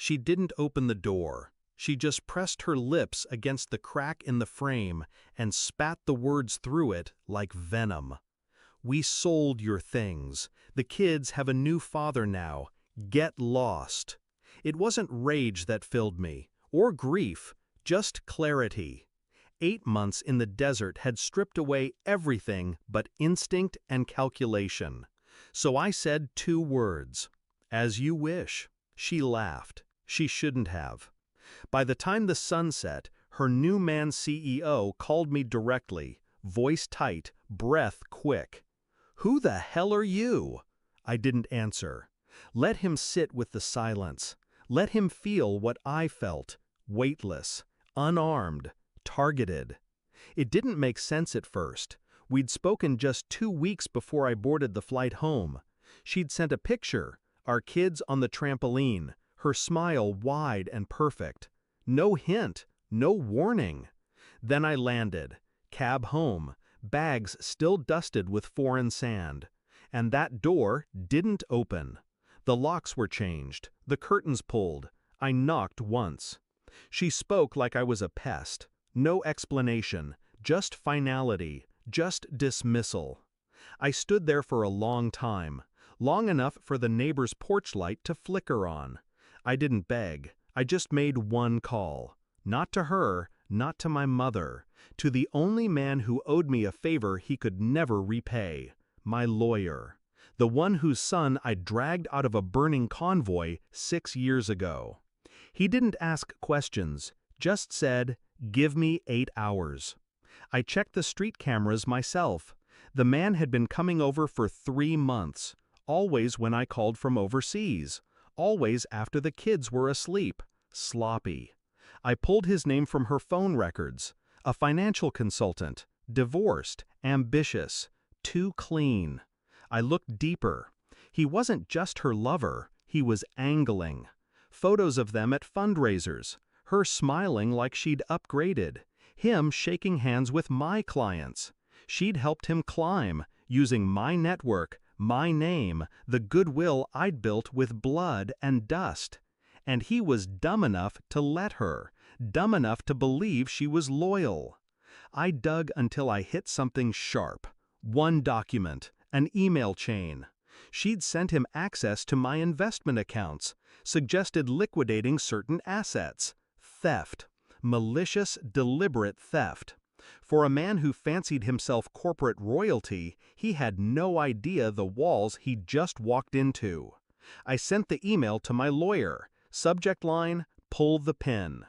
She didn't open the door. She just pressed her lips against the crack in the frame and spat the words through it like venom. "We sold your things. The kids have a new father now. Get lost." It wasn't rage that filled me, or grief, just clarity. 8 months in the desert had stripped away everything but instinct and calculation. So I said 2 words. "As you wish." She laughed. She shouldn't have. By the time the sun set, her new man CEO called me directly, voice tight, breath quick. "Who the hell are you?" I didn't answer. Let him sit with the silence. Let him feel what I felt, weightless, unarmed, targeted. It didn't make sense at first. We'd spoken just 2 weeks before I boarded the flight home. She'd sent a picture, our kids on the trampoline, her smile wide and perfect. No hint, no warning. Then I landed, cab home, bags still dusted with foreign sand. And that door didn't open. The locks were changed, the curtains pulled. I knocked once. She spoke like I was a pest. No explanation, just finality, just dismissal. I stood there for a long time, long enough for the neighbor's porch light to flicker on. I didn't beg, I just made one call. Not to her, not to my mother, to the only man who owed me a favor he could never repay, my lawyer. The one whose son I dragged out of a burning convoy 6 years ago. He didn't ask questions, just said, "Give me 8 hours." I checked the street cameras myself. The man had been coming over for 3 months, always when I called from overseas, always after the kids were asleep, sloppy. I pulled his name from her phone records. A financial consultant, divorced, ambitious, too clean. I looked deeper. He wasn't just her lover, he was angling. Photos of them at fundraisers, her smiling like she'd upgraded, him shaking hands with my clients. She'd helped him climb, using my network, my name, the goodwill I'd built with blood and dust. And he was dumb enough to let her, dumb enough to believe she was loyal. I dug until I hit something sharp. One document, an email chain. She'd sent him access to my investment accounts, suggested liquidating certain assets. Theft. Malicious, deliberate theft. For a man who fancied himself corporate royalty, he had no idea the walls he'd just walked into. I sent the email to my lawyer. Subject line, "Pull the pin."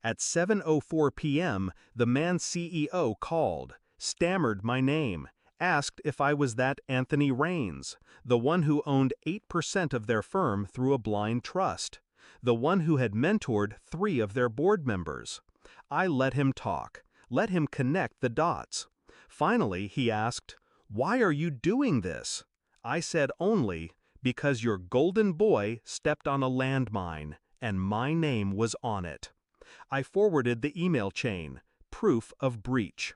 At 7:04 p.m., the man's CEO called, stammered my name, asked if I was that Anthony Raines, the one who owned 8% of their firm through a blind trust, the one who had mentored 3 of their board members. I let him talk, let him connect the dots. Finally, he asked, "Why are you doing this?" I said only, "Because your golden boy stepped on a landmine, and my name was on it." I forwarded the email chain, proof of breach.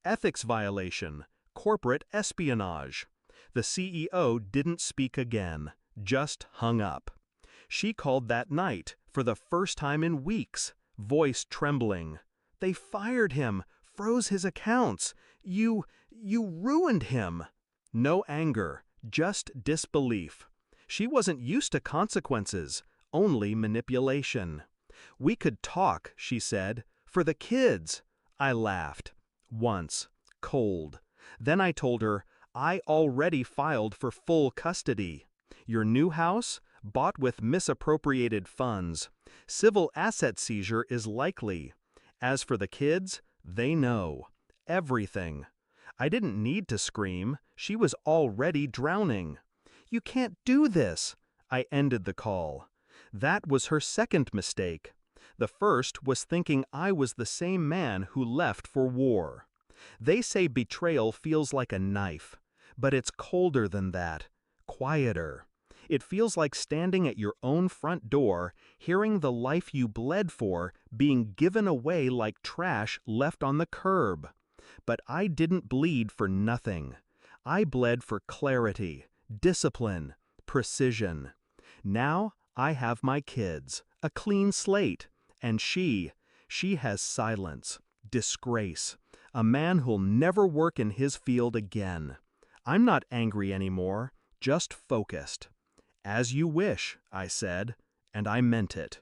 Ethics violation, corporate espionage. The CEO didn't speak again, just hung up. She called that night, for the first time in weeks, voice trembling. "They fired him, froze his accounts. You ruined him." No anger, just disbelief. She wasn't used to consequences, only manipulation. "We could talk," she said, "for the kids." I laughed. Once. Cold. Then I told her, "I already filed for full custody. Your new house? Bought with misappropriated funds. Civil asset seizure is likely. As for the kids, they know. Everything." I didn't need to scream. She was already drowning. "You can't do this." I ended the call. That was her second mistake. The first was thinking I was the same man who left for war. They say betrayal feels like a knife, but it's colder than that, quieter. It feels like standing at your own front door, hearing the life you bled for being given away like trash left on the curb. But I didn't bleed for nothing. I bled for clarity, discipline, precision. Now I have my kids, A clean slate. And she has silence, disgrace, a man who'll never work in his field again. I'm not angry anymore, just focused. As you wish, I said, and I meant it.